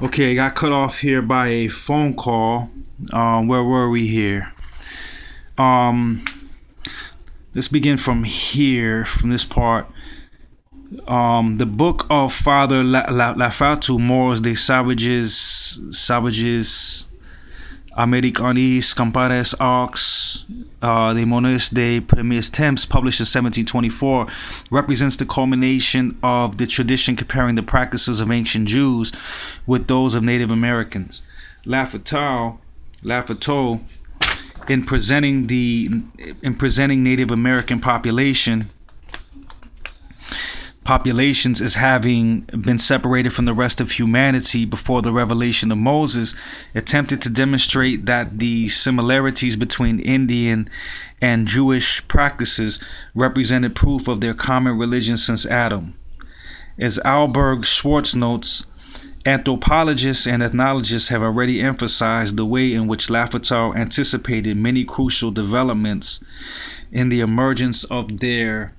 Okay, I got cut off here by a phone call. Where were we here? Um, let's begin from here, from this part. The book of Father Lafatu, Moros de Savages Americanis Compares Aux de Mones de Premiers Temps, published in 1724, represents the culmination of the tradition comparing the practices of ancient Jews with those of Native Americans. Lafatu, in presenting Native American populations as having been separated from the rest of humanity before the revelation of Moses, attempted to demonstrate that the similarities between Indian and Jewish practices represented proof of their common religion since Adam. As Alberg Schwartz notes, anthropologists and ethnologists have already emphasized the way in which Lafatu anticipated many crucial developments in the emergence of their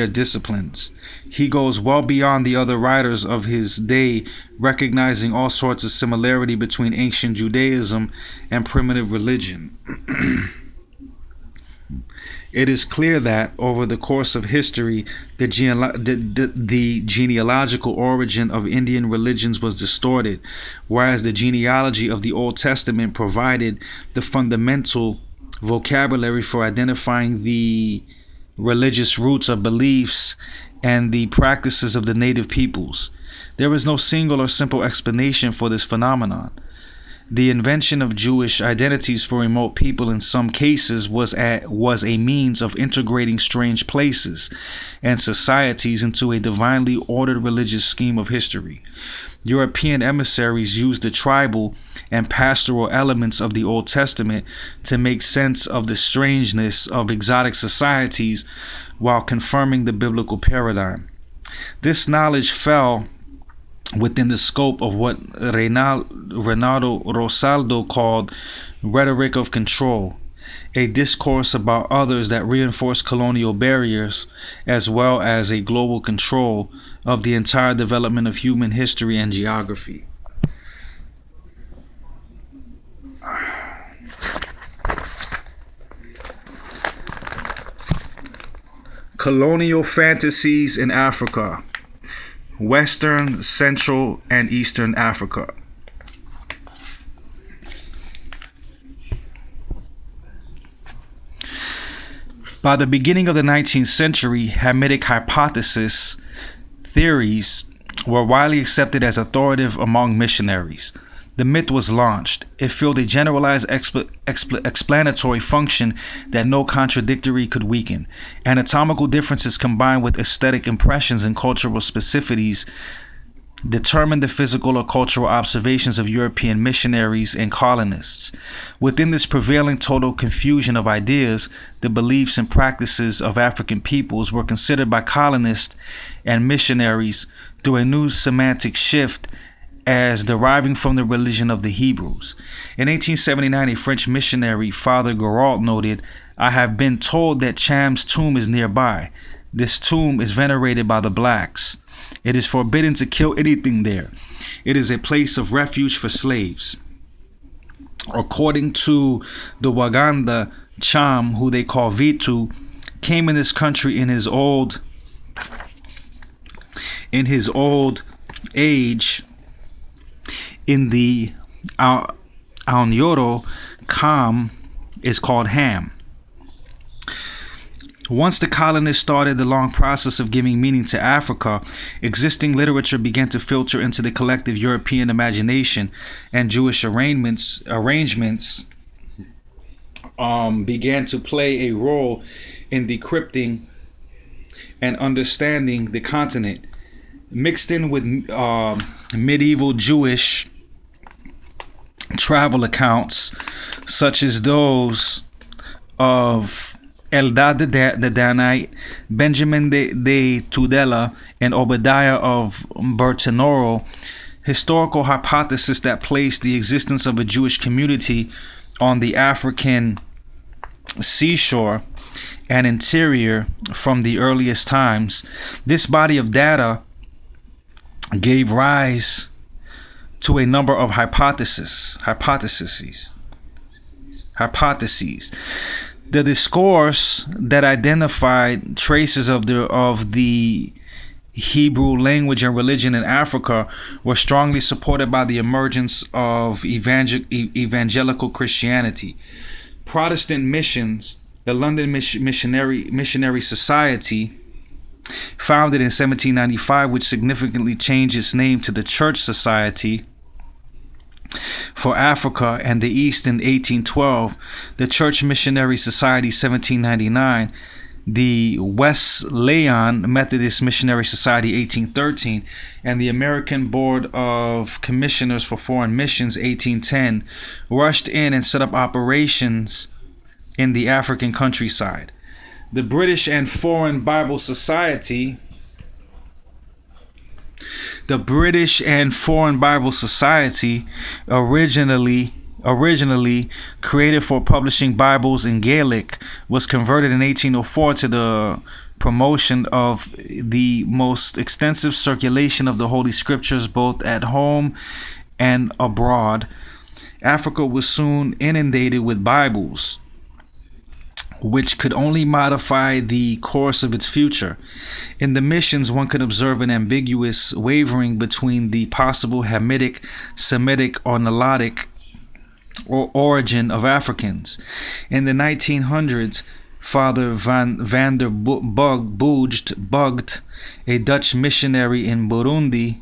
disciplines. He goes well beyond the other writers of his day, recognizing all sorts of similarity between ancient Judaism and primitive religion. It is clear that, over the course of history, the genealogical origin of Indian religions was distorted, whereas the genealogy of the Old Testament provided the fundamental vocabulary for identifying the religious roots of beliefs and the practices of the native peoples. There is no single or simple explanation for this phenomenon. The invention of Jewish identities for remote people in some cases was a means of integrating strange places and societies into a divinely ordered religious scheme of history. European emissaries used the tribal and pastoral elements of the Old Testament to make sense of the strangeness of exotic societies while confirming the biblical paradigm. This knowledge fell within the scope of what Reynaldo Rosaldo called rhetoric of control, a discourse about others that reinforced colonial barriers, as well as a global control of the entire development of human history and geography. Colonial fantasies in Africa, Western, Central, and Eastern Africa. By the beginning of the 19th century, Hamitic theories were widely accepted as authoritative among missionaries. The myth was launched. It filled a generalized explanatory function that no contradictory could weaken. Anatomical differences combined with aesthetic impressions and cultural specificities determined the physical or cultural observations of European missionaries and colonists. Within this prevailing total confusion of ideas, the beliefs and practices of African peoples were considered by colonists and missionaries through a new semantic shift as deriving from the religion of the Hebrews. In 1879, a French missionary, Father Girault, noted, "I have been told that Cham's tomb is nearby. This tomb is venerated by the blacks. It is forbidden to kill anything there. It is a place of refuge for slaves." According to the Waganda, Cham, who they call Vitu, came in this country in his old age. In the Aonyoro, Kam is called Ham. Once the colonists started the long process of giving meaning to Africa, existing literature began to filter into the collective European imagination, and Jewish arrangements began to play a role in decrypting and understanding the continent. Mixed in with medieval Jewish travel accounts, such as those of Eldad the Danite, Benjamin de Tudela, and Obadiah of Bertinoro, historical hypothesis that placed the existence of a Jewish community on the African seashore and interior from the earliest times. This body of data gave rise to a number of hypotheses. The discourse that identified traces of the Hebrew language and religion in Africa were strongly supported by the emergence of evangelical Christianity. Protestant missions, the London Missionary Society, founded in 1795, which significantly changed its name to the Church Society for Africa and the East in 1812, the Church Missionary Society 1799, the Wesleyan Methodist Missionary Society 1813, and the American Board of Commissioners for Foreign Missions 1810 rushed in and set up operations in the African countryside. The British and Foreign Bible Society originally created for publishing Bibles in Gaelic, was converted in 1804 to the promotion of the most extensive circulation of the Holy Scriptures both at home and abroad. Africa was soon inundated with Bibles, which could only modify the course of its future. In the missions, one could observe an ambiguous wavering between the possible Hamitic, Semitic, or Nilotic origin of Africans. In the 1900s, Father van der Bugt, a Dutch missionary in Burundi,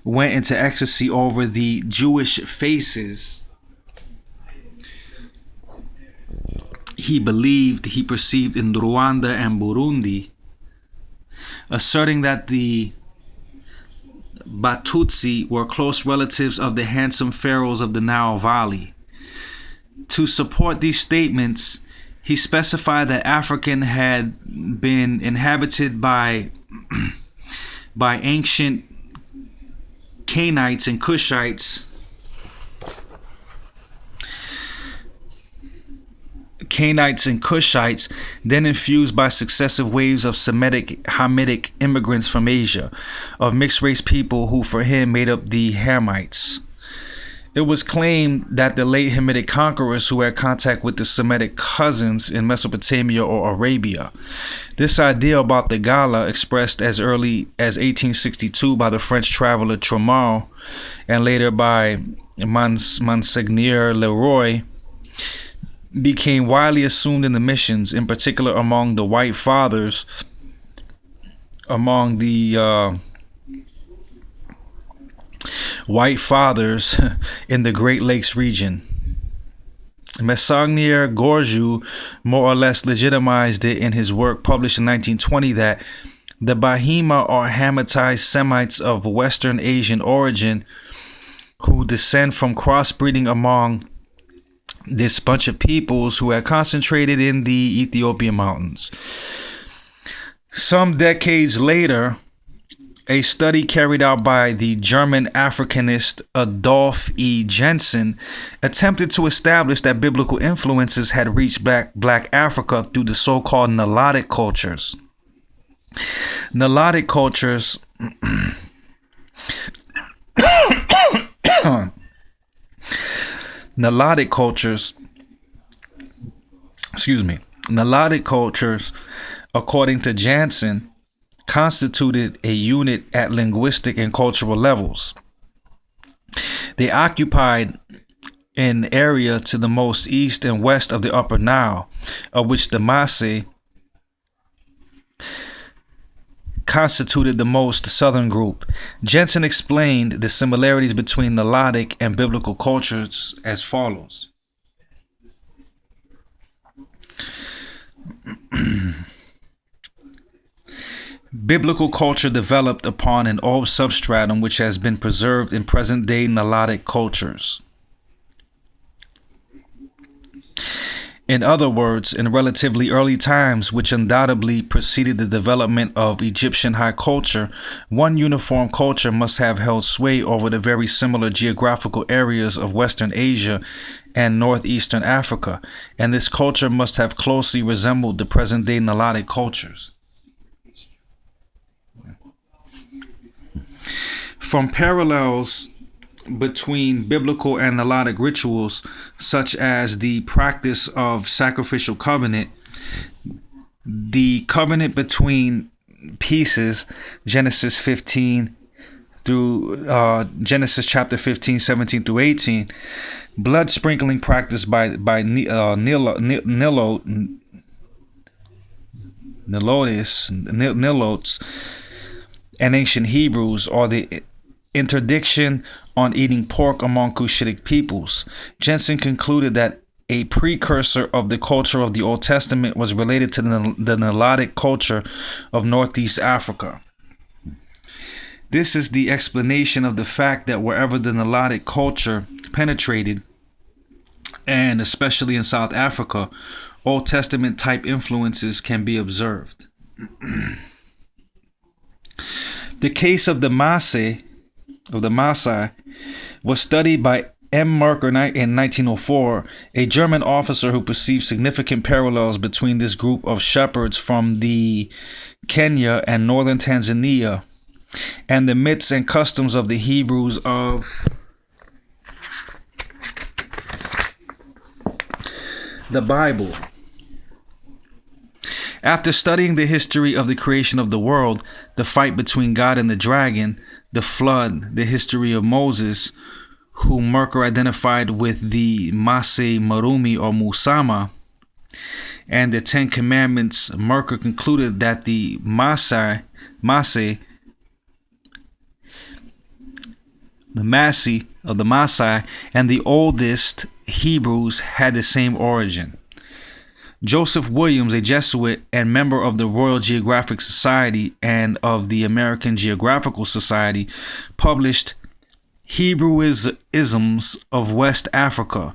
went into ecstasy over the Jewish faces he believed he perceived in Rwanda and Burundi, asserting that the Batutsi were close relatives of the handsome pharaohs of the Nile Valley. To support these statements, he specified that Africa had been inhabited by ancient Canaanites and Cushites, then infused by successive waves of Semitic, Hamitic immigrants from Asia, of mixed-race people who for him made up the Hamites. It was claimed that the late Hamitic conquerors who had contact with the Semitic cousins in Mesopotamia or Arabia. This idea about the Gala, expressed as early as 1862 by the French traveler Tromau and later by Monseigneur Leroy, became widely assumed in the missions, in particular among the white fathers, in the Great Lakes region. Monseigneur Gorju more or less legitimized it in his work published in 1920 that the Bahima are Hamitized Semites of Western Asian origin who descend from crossbreeding among this bunch of peoples who had concentrated in the Ethiopian mountains. Some decades later, a study carried out by the German Africanist Adolf E. Jensen attempted to establish that biblical influences had reached Black Africa through the so-called Nilotic cultures. Nilotic cultures Nilotic cultures, according to Jansen, constituted a unit at linguistic and cultural levels. They occupied an area to the most east and west of the Upper Nile, of which the Maasai constituted the most southern group. Jensen explained the similarities between Nilotic and biblical cultures as follows. Biblical culture developed upon an old substratum which has been preserved in present-day Nilotic cultures. In other words, in relatively early times, which undoubtedly preceded the development of Egyptian high culture, one uniform culture must have held sway over the very similar geographical areas of Western Asia and Northeastern Africa, and this culture must have closely resembled the present-day Nilotic cultures. From parallels between biblical and Nilotic rituals, such as the practice of sacrificial covenant, the covenant between pieces, Genesis 15 through Genesis chapter 15, 17 through 18, blood sprinkling practiced by Nilotes and ancient Hebrews, or the interdiction on eating pork among Cushitic peoples. Jensen concluded that a precursor of the culture of the Old Testament was related to the Nilotic culture of Northeast Africa. This is the explanation of the fact that wherever the Nilotic culture penetrated, and especially in South Africa, Old Testament type influences can be observed. The case of the Maasai was studied by M. Merker in 1904, a German officer who perceived significant parallels between this group of shepherds from the Kenya and northern Tanzania and the myths and customs of the Hebrews of the Bible. After studying the history of the creation of the world, the fight between God and the dragon, the flood, the history of Moses, whom Merker identified with the Masai Marumi or Musama, and the Ten Commandments, Merker concluded that the Maasai, and the oldest Hebrews had the same origin. Joseph Williams, a Jesuit and member of the Royal Geographic Society and of the American Geographical Society, published Hebrewisms of West Africa,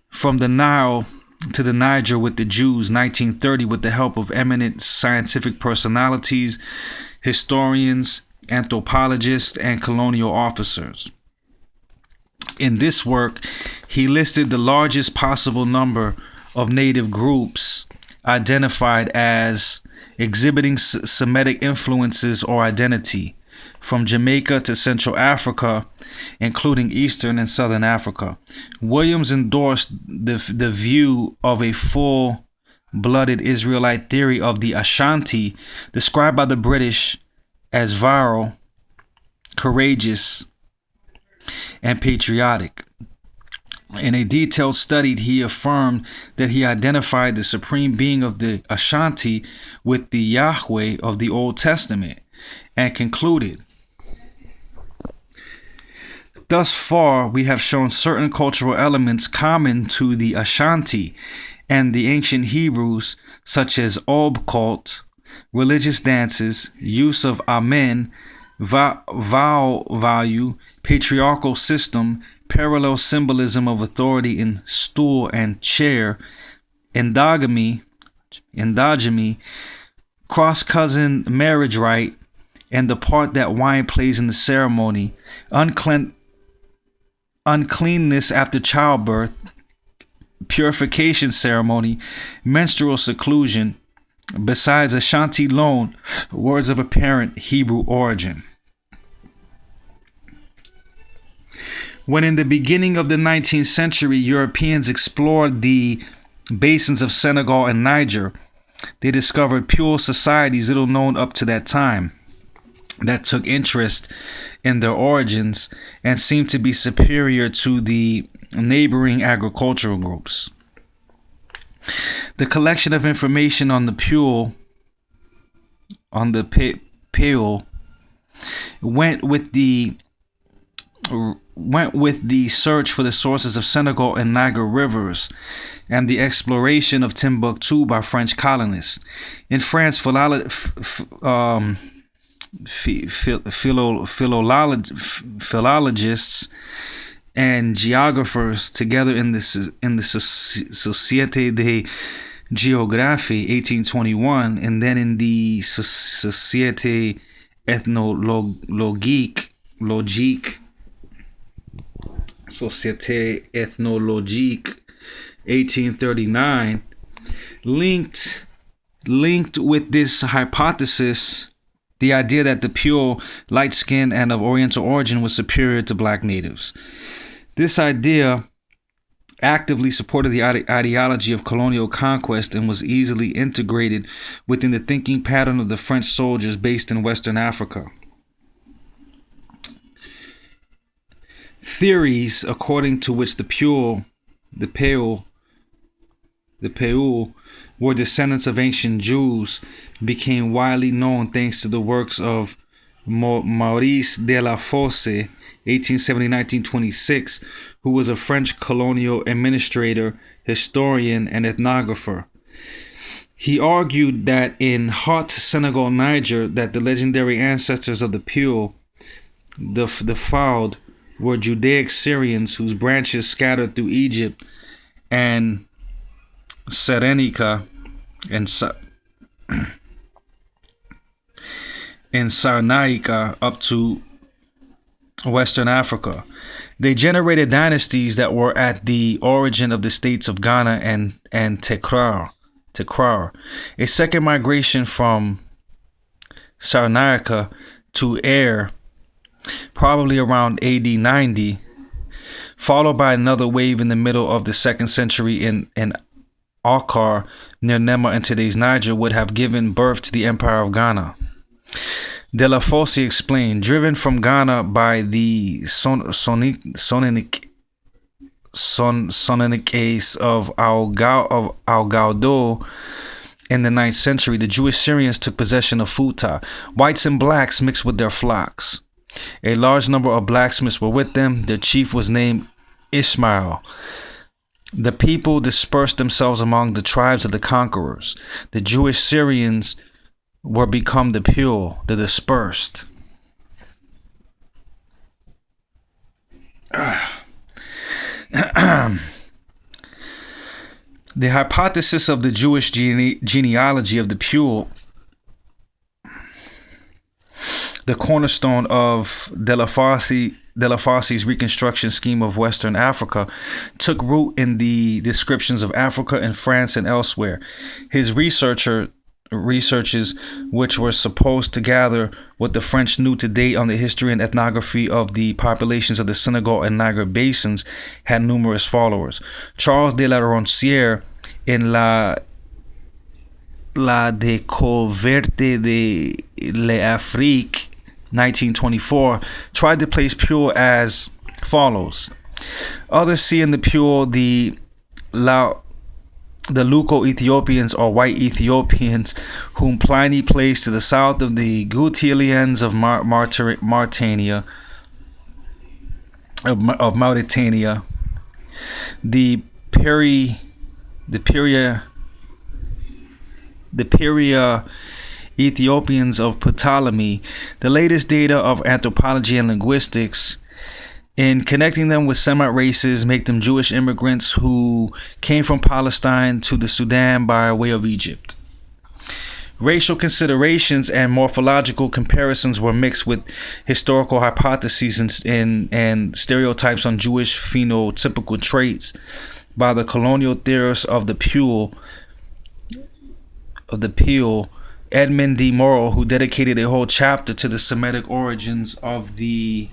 from the Nile to the Niger with the Jews, 1930, with the help of eminent scientific personalities, historians, anthropologists, and colonial officers. In this work, he listed the largest possible number of native groups identified as exhibiting Semitic influences or identity, from Jamaica to Central Africa, including Eastern and Southern Africa. Williams endorsed the view of a full-blooded Israelite theory of the Ashanti, described by the British as virile, courageous, and patriotic. In a detailed study, he affirmed that he identified the supreme being of the Ashanti with the Yahweh of the Old Testament, and concluded, "Thus far, we have shown certain cultural elements common to the Ashanti and the ancient Hebrews, such as Ob cult, religious dances, use of Amen, vow value, patriarchal system, parallel symbolism of authority in stool and chair, endogamy, cross-cousin marriage rite, and the part that wine plays in the ceremony, uncleanness after childbirth, purification ceremony, menstrual seclusion, besides Ashanti loan, words of apparent Hebrew origin." When in the beginning of the 19th century, Europeans explored the basins of Senegal and Niger, they discovered pure societies little known up to that time that took interest in their origins and seemed to be superior to the neighboring agricultural groups. The collection of information on the Pale went with the search for the sources of Senegal and Niger rivers and the exploration of Timbuktu by French colonists. In France, philologists and geographers, together in the Société de Géographie 1821, and then in the Société Ethnologique Société Ethnologique 1839, linked with this hypothesis the idea that the pure, light-skinned, and of Oriental origin was superior to black natives. This idea actively supported the ideology of colonial conquest and was easily integrated within the thinking pattern of the French soldiers based in Western Africa. Theories according to which the Peul were descendants of ancient Jews became widely known thanks to the works of Maurice de la Fosse, 1870-1926, who was a French colonial administrator, historian, and ethnographer. He argued that in Haut Senegal, Niger, that the legendary ancestors of the Peul, the Fouad, were Judaic Syrians whose branches scattered through Egypt and Cyrenaica and Cyrenaica up to Western Africa. They generated dynasties that were at the origin of the states of Ghana and Tekrar. A second migration from Cyrenaica to Air, probably around AD 90, followed by another wave in the middle of the 2nd century in Akar, near Nema in today's Niger, would have given birth to the Empire of Ghana. De la Fosse explained, driven from Ghana by the Soniniques of Al-Gaudo in the 9th century, the Jewish Syrians took possession of Futa. Whites and blacks mixed with their flocks. A large number of blacksmiths were with them. Their chief was named Ishmael. The people dispersed themselves among the tribes of the conquerors. The Jewish Syrians were become the Peul, the dispersed. The hypothesis of the Jewish genealogy of the Peul, the cornerstone of De la Fosse's reconstruction scheme of Western Africa, took root in the descriptions of Africa and France and elsewhere. His researches, which were supposed to gather what the French knew to date on the history and ethnography of the populations of the Senegal and Niger basins, had numerous followers. Charles de la Roncière, in La Découverte de l'Afrique, 1924, tried to place Peul as follows. Others see in the Peul the Luco-Ethiopians or white Ethiopians, whom Pliny placed to the south of the Gutilians of Mauritania, the Peria Ethiopians of Ptolemy. The latest data of anthropology and linguistics, in connecting them with Semite races, make them Jewish immigrants who came from Palestine to the Sudan by way of Egypt. Racial considerations and morphological comparisons were mixed with historical hypotheses and stereotypes on Jewish phenotypical traits by the colonial theorists of the Peul, Edmund D. Morrow, who dedicated a whole chapter to the Semitic origins of the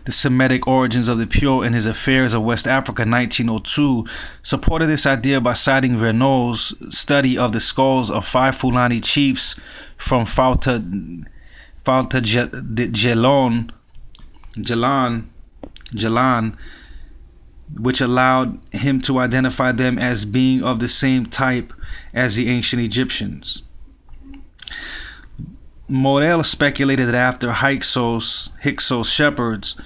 Peul in his Affairs of West Africa, 1902, supported this idea by citing Verneuil's study of the skulls of 5 Fulani chiefs from Fouta Djallon, which allowed him to identify them as being of the same type as the ancient Egyptians. Morel speculated that after Hyksos shepherds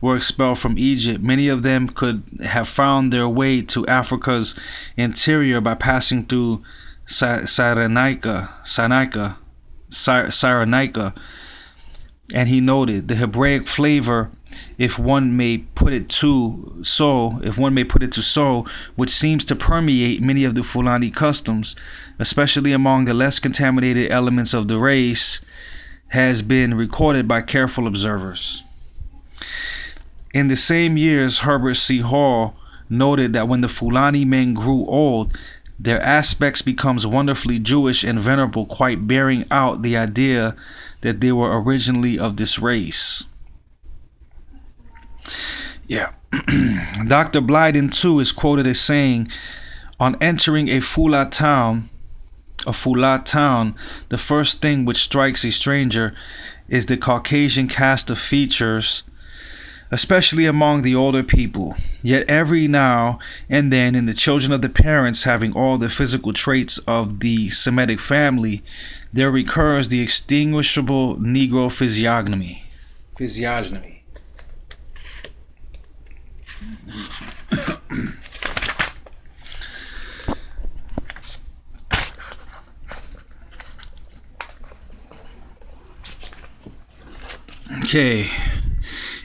were expelled from Egypt, many of them could have found their way to Africa's interior by passing through Cyrenaica, and he noted the Hebraic flavor, if one may put it to so, which seems to permeate many of the Fulani customs, especially among the less contaminated elements of the race, has been recorded by careful observers. In the same years, Herbert C. Hall noted that when the Fulani men grew old, their aspects becomes wonderfully Jewish and venerable, quite bearing out the idea that they were originally of this race. Yeah. Dr. Blyden, too, is quoted as saying, on entering a Fula town, the first thing which strikes a stranger is the Caucasian cast of features, especially among the older people. Yet every now and then, in the children of the parents having all the physical traits of the Semitic family, there recurs the extinguishable Negro physiognomy. Okay.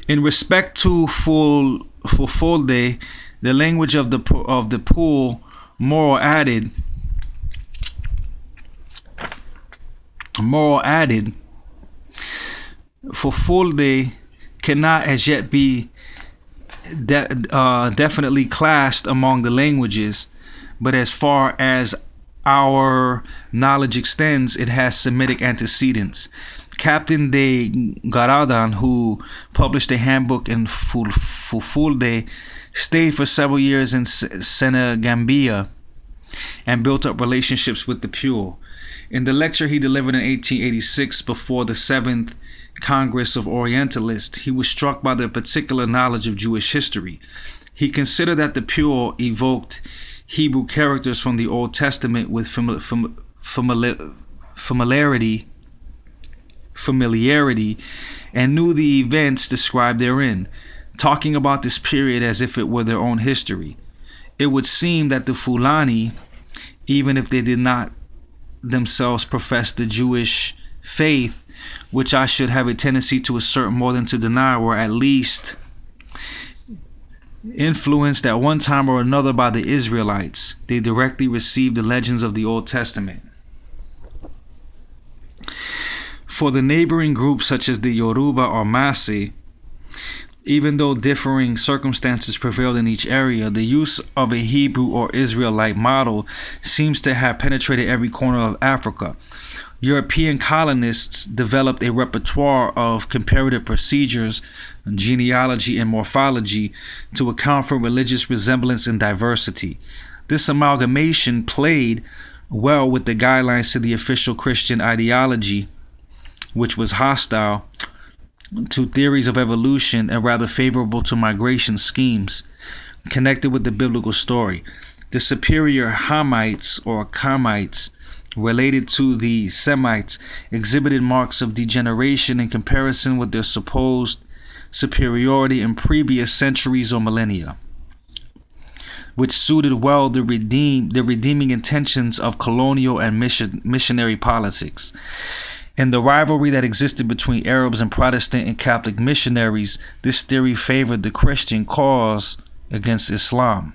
In respect to Fulfulde, the language of the pool, moral added, Fulfulde cannot as yet be definitely classed among the languages, but as far as our knowledge extends, it has Semitic antecedents. Captain de Garadan, who published a handbook in Fulfulde, stayed for several years in Senegambia and built up relationships with the pure. In the lecture he delivered in 1886 before the 7th Congress of Orientalists, he was struck by their particular knowledge of Jewish history. He considered that the pure evoked Hebrew characters from the Old Testament with familiarity, and knew the events described therein, talking about this period as if it were their own history. It would seem that the Fulani, even if they did not themselves profess the Jewish faith, which I should have a tendency to assert more than to deny, were at least influenced at one time or another by the Israelites. They directly received the legends of the Old Testament. For the neighboring groups such as the Yoruba or Masi, even though differing circumstances prevailed in each area, the use of a Hebrew or Israelite model seems to have penetrated every corner of Africa. European colonists developed a repertoire of comparative procedures, genealogy, and morphology to account for religious resemblance and diversity. This amalgamation played well with the guidelines to the official Christian ideology, which was hostile to theories of evolution and rather favorable to migration schemes connected with the biblical story. The superior Hamites or Kamites, related to the Semites, exhibited marks of degeneration in comparison with their supposed superiority in previous centuries or millennia, which suited well the redeeming intentions of colonial and missionary politics. In the rivalry that existed between Arabs and Protestant and Catholic missionaries, this theory favored the Christian cause against Islam.